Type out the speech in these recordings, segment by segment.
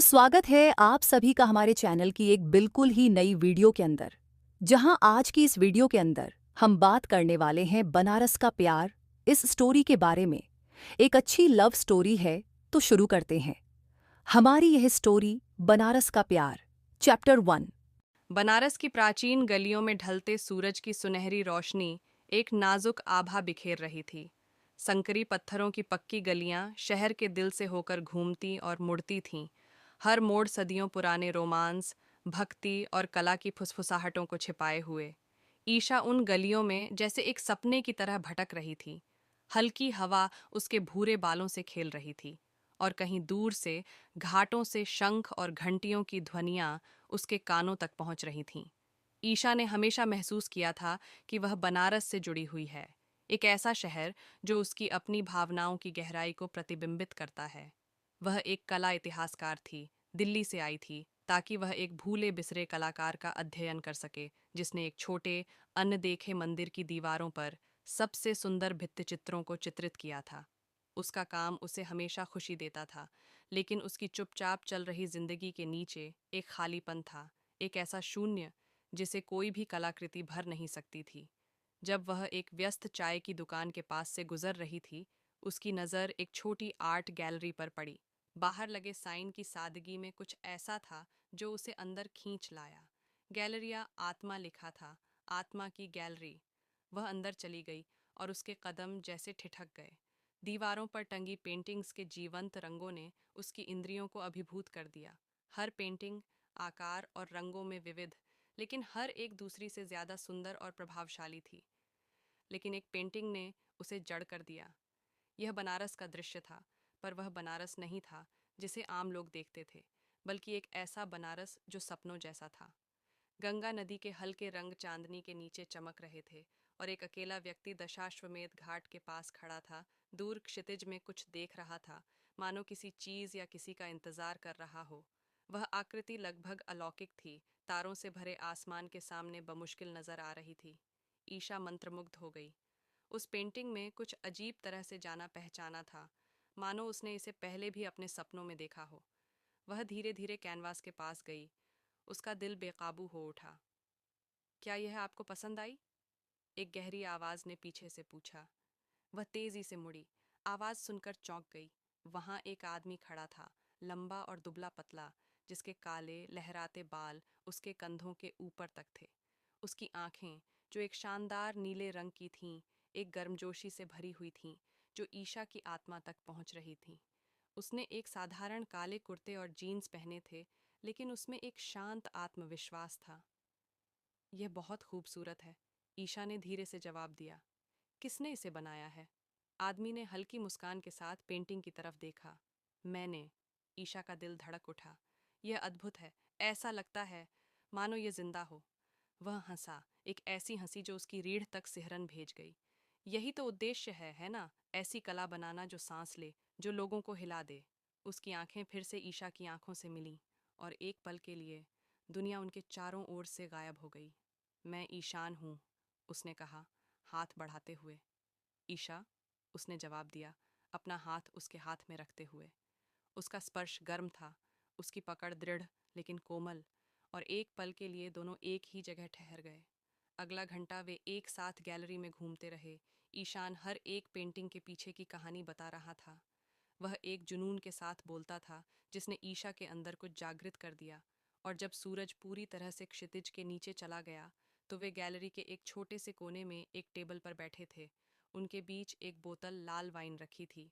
स्वागत है आप सभी का हमारे चैनल की एक बिल्कुल ही नई वीडियो के अंदर, जहां आज की इस वीडियो के अंदर हम बात करने वाले हैं बनारस का प्यार इस स्टोरी के बारे में। एक अच्छी लव स्टोरी है, तो शुरू करते हैं हमारी यह स्टोरी बनारस का प्यार। चैप्टर 1। बनारस की प्राचीन गलियों में ढलते सूरज की सुनहरी रोशनी एक नाजुक आभा बिखेर रही थी। संकरी पत्थरों की पक्की गलियां शहर के दिल से होकर घूमती और मुड़ती थीं। हर मोड़ सदियों पुराने रोमांस, भक्ति और कला की फुसफुसाहटों को छिपाए हुए। ईशा उन गलियों में जैसे एक सपने की तरह भटक रही थी। हल्की हवा उसके भूरे बालों से खेल रही थी, और कहीं दूर से घाटों से शंख और घंटियों की ध्वनियां उसके कानों तक पहुंच रही थीं। ईशा ने हमेशा महसूस किया था कि वह बनारस से जुड़ी हुई है, एक ऐसा शहर जो उसकी अपनी भावनाओं की गहराई को प्रतिबिंबित करता है। वह एक कला इतिहासकार थी, दिल्ली से आई थी ताकि वह एक भूले बिसरे कलाकार का अध्ययन कर सके, जिसने एक छोटे अनदेखे मंदिर की दीवारों पर सबसे सुंदर भित्तिचित्रों को चित्रित किया था। उसका काम उसे हमेशा खुशी देता था, लेकिन उसकी चुपचाप चल रही जिंदगी के नीचे एक खालीपन था, एक ऐसा शून्य जिसे कोई भी कलाकृति भर नहीं सकती थी। जब वह एक व्यस्त चाय की दुकान के पास से गुजर रही थी, उसकी नज़र एक छोटी आर्ट गैलरी पर पड़ी। बाहर लगे साइन की सादगी में कुछ ऐसा था जो उसे अंदर खींच लाया। गैलरिया आत्मा लिखा था, आत्मा की गैलरी। वह अंदर चली गई और उसके कदम जैसे ठिठक गए। दीवारों पर टंगी पेंटिंग्स के जीवंत रंगों ने उसकी इंद्रियों को अभिभूत कर दिया। हर पेंटिंग आकार और रंगों में विविध, लेकिन हर एक दूसरी से ज्यादा सुंदर और प्रभावशाली थी। लेकिन एक पेंटिंग ने उसे जड़ कर दिया। यह बनारस का दृश्य था, पर वह बनारस नहीं था जिसे आम लोग देखते थे, बल्कि एक ऐसा बनारस जो सपनों जैसा था। गंगा नदी के हल्के रंग चांदनी के नीचे चमक रहे थे, और एक अकेला व्यक्ति दशाश्वमेध घाट के पास खड़ा था, दूर क्षितिज में कुछ देख रहा था, मानो किसी चीज या किसी का इंतजार कर रहा हो। वह आकृति लगभग अलौकिक थी, तारों से भरे आसमान के सामने बमुश्किल नजर आ रही थी। ईशा मंत्रमुग्ध हो गई। उस पेंटिंग में कुछ अजीब तरह से जाना पहचाना था, मानो उसने इसे पहले भी अपने सपनों में देखा हो। वह धीरे धीरे कैनवास के पास गई। उसका दिल बेकाबू हो उठा। क्या यह आपको पसंद आई? एक गहरी आवाज ने पीछे से पूछा। वह तेजी से मुड़ी। आवाज सुनकर चौंक गई। वहां एक आदमी खड़ा था, लंबा और दुबला पतला, जिसके काले लहराते बाल उसके कंधों के ऊपर तक थे। उसकी आंखें, जो एक शानदार नीले रंग की थीं, एक गर्मजोशी से भरी हुई थीं, जो ईशा की आत्मा तक पहुंच रही थीं। उसने एक साधारण काले कुर्ते और जीन्स पहने थे, लेकिन उसमें एक शांत आत्मविश्वास था। यह बहुत खूबसूरत है, ईशा ने धीरे से जवाब दिया। किसने इसे बनाया है? आदमी ने हल्की मुस्कान के साथ पेंटिंग की तरफ देखा। मैंने। ईशा का दिल धड़क उठा। यह अद्भुत है, ऐसा लगता है मानो ये जिंदा हो। वह हंसा, एक ऐसी हंसी जो उसकी रीढ़ तक सिहरन भेज गई। यही तो उद्देश्य है ना? ऐसी कला बनाना जो सांस ले, जो लोगों को हिला दे। उसकी आंखें फिर से ईशा की आंखों से मिलीं, और एक पल के लिए दुनिया उनके चारों ओर से गायब हो गई। मैं ईशान हूँ, उसने कहा, हाथ बढ़ाते हुए। ईशा, उसने जवाब दिया, अपना हाथ उसके हाथ में रखते हुए। उसका स्पर्श गर्म था, उसकी पकड़ दृढ़ लेकिन कोमल, और एक पल के लिए दोनों एक ही जगह ठहर गए। अगला घंटा वे एक साथ गैलरी में घूमते रहे। ईशान हर एक पेंटिंग के पीछे की कहानी बता रहा था। वह एक जुनून के साथ बोलता था जिसने ईशा के अंदर कुछ जागृत कर दिया। और जब सूरज पूरी तरह से क्षितिज के नीचे चला गया, तो वे गैलरी के एक छोटे से कोने में एक टेबल पर बैठे थे। उनके बीच एक बोतल लाल वाइन रखी थी।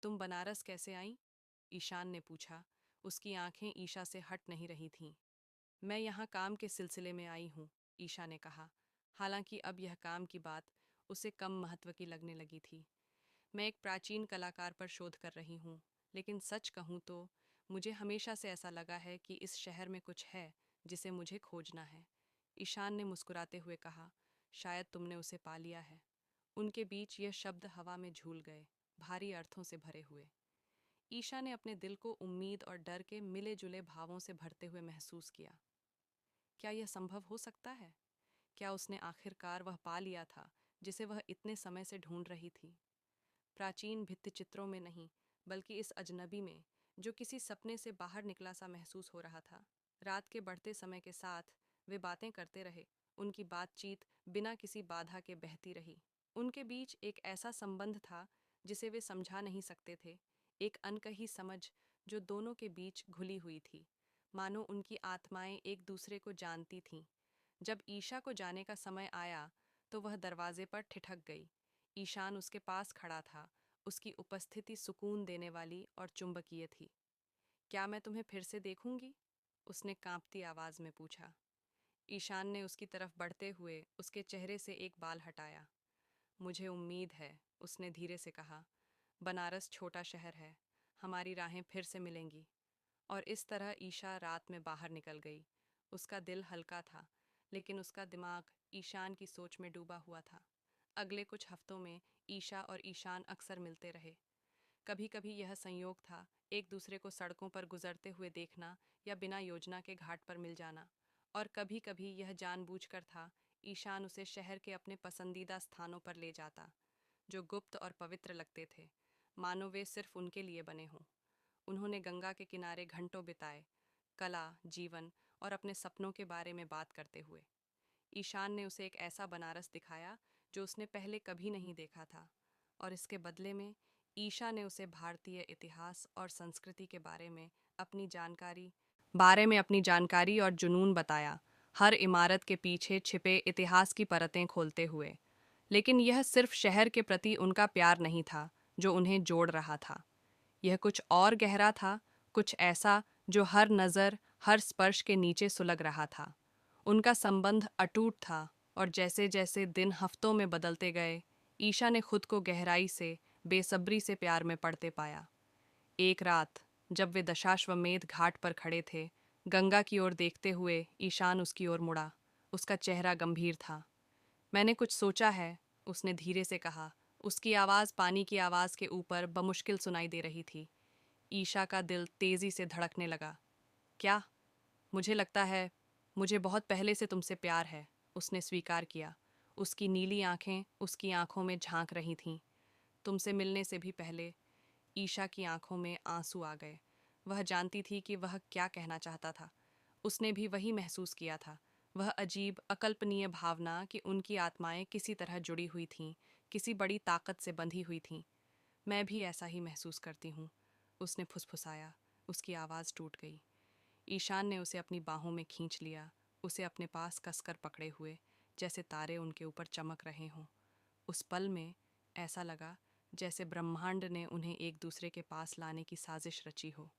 तुम बनारस कैसे आई? ईशान ने पूछा। उसकी आंखें ईशा से हट नहीं रही थीं। मैं यहाँ काम के सिलसिले में आई हूँ, ईशा ने कहा। हालांकि अब यह काम की बात उसे कम महत्व की लगने लगी थी। मैं एक प्राचीन कलाकार पर शोध कर रही हूँ, लेकिन सच कहूँ तो मुझे हमेशा से ऐसा लगा है कि इस शहर में कुछ है जिसे मुझे खोजना है। ईशान ने मुस्कुराते हुए कहा, शायद तुमने उसे पा लिया है। उनके बीच ये शब्द हवा में झूल गए, भारी अर्थों से भरे हुए। ईशा ने अपने दिल को उम्मीद और डर के मिले जुले भावों से भरते हुए महसूस किया। क्या यह संभव हो सकता है? क्या उसने आखिरकार वह पा लिया था जिसे वह इतने समय से ढूंढ रही थी? प्राचीन भित्तिचित्रों में नहीं, बल्कि इस अजनबी में, जो किसी सपने से बाहर निकला सा महसूस हो रहा था। रात के बढ़ते समय के साथ वे बातें करते रहे। उनकी बातचीत बिना किसी बाधा के बहती रही। उनके बीच एक ऐसा संबंध था जिसे वे समझा नहीं सकते थे, एक अनकही समझ जो दोनों के बीच घुली हुई थी, मानो उनकी आत्माएं एक दूसरे को जानती थीं। जब ईशा को जाने का समय आया तो वह दरवाजे पर ठिठक गई। ईशान उसके पास खड़ा था। उसकी उपस्थिति सुकून देने वाली और चुंबकीय थी। क्या मैं तुम्हें फिर से देखूंगी? उसने कांपती आवाज में पूछा। ईशान ने उसकी तरफ बढ़ते हुए उसके चेहरे से एक बाल हटाया। मुझे उम्मीद है, उसने धीरे से कहा। बनारस छोटा शहर है, हमारी राहें फिर से मिलेंगी। और इस तरह ईशा रात में बाहर निकल गई। उसका दिल हल्का था, लेकिन उसका दिमाग ईशान की सोच में डूबा हुआ था। अगले कुछ हफ्तों में ईशा और ईशान अक्सर मिलते रहे। कभी कभी यह संयोग था, एक दूसरे को सड़कों पर गुजरते हुए देखना या बिना योजना के घाट पर मिल जाना। और कभी कभी यह जानबूझकर था, ईशान उसे शहर के अपने पसंदीदा स्थानों पर ले जाता, जो गुप्त और पवित्र लगते थे, मानो वे सिर्फ उनके लिए बने हों। उन्होंने गंगा के किनारे घंटों बिताए, कला, जीवन और अपने सपनों के बारे में बात करते हुए। ईशान ने उसे एक ऐसा बनारस दिखाया जो उसने पहले कभी नहीं देखा था, और इसके बदले में ईशा ने उसे भारतीय इतिहास और संस्कृति के बारे में अपनी जानकारी और जुनून बताया, हर इमारत के पीछे छिपे इतिहास की परतें खोलते हुए। लेकिन यह सिर्फ शहर के प्रति उनका प्यार नहीं था जो उन्हें जोड़ रहा था। यह कुछ और गहरा था, कुछ ऐसा जो हर नज़र, हर स्पर्श के नीचे सुलग रहा था। उनका संबंध अटूट था, और जैसे जैसे दिन हफ्तों में बदलते गए, ईशा ने खुद को गहराई से, बेसब्री से प्यार में पड़ते पाया। एक रात, जब वे दशाश्वमेध घाट पर खड़े थे, गंगा की ओर देखते हुए ईशान उसकी ओर मुड़ा। उसका चेहरा गंभीर था। मैंने कुछ सोचा है, उसने धीरे से कहा। उसकी आवाज़ पानी की आवाज़ के ऊपर बमुश्किल सुनाई दे रही थी। ईशा का दिल तेजी से धड़कने लगा। क्या? मुझे लगता है मुझे बहुत पहले से तुमसे प्यार है, उसने स्वीकार किया। उसकी नीली आंखें उसकी आंखों में झांक रही थीं। तुमसे मिलने से भी पहले। ईशा की आंखों में आंसू आ गए। वह जानती थी कि वह क्या कहना चाहता था। उसने भी वही महसूस किया था, वह अजीब, अकल्पनीय भावना कि उनकी आत्माएं किसी तरह जुड़ी हुई थीं, किसी बड़ी ताकत से बंधी हुई थीं। मैं भी ऐसा ही महसूस करती हूँ, उसने फुसफुसाया। उसकी आवाज़ टूट गई। ईशान ने उसे अपनी बाहों में खींच लिया, उसे अपने पास कसकर पकड़े हुए, जैसे तारे उनके ऊपर चमक रहे हों। उस पल में ऐसा लगा जैसे ब्रह्मांड ने उन्हें एक दूसरे के पास लाने की साजिश रची हो।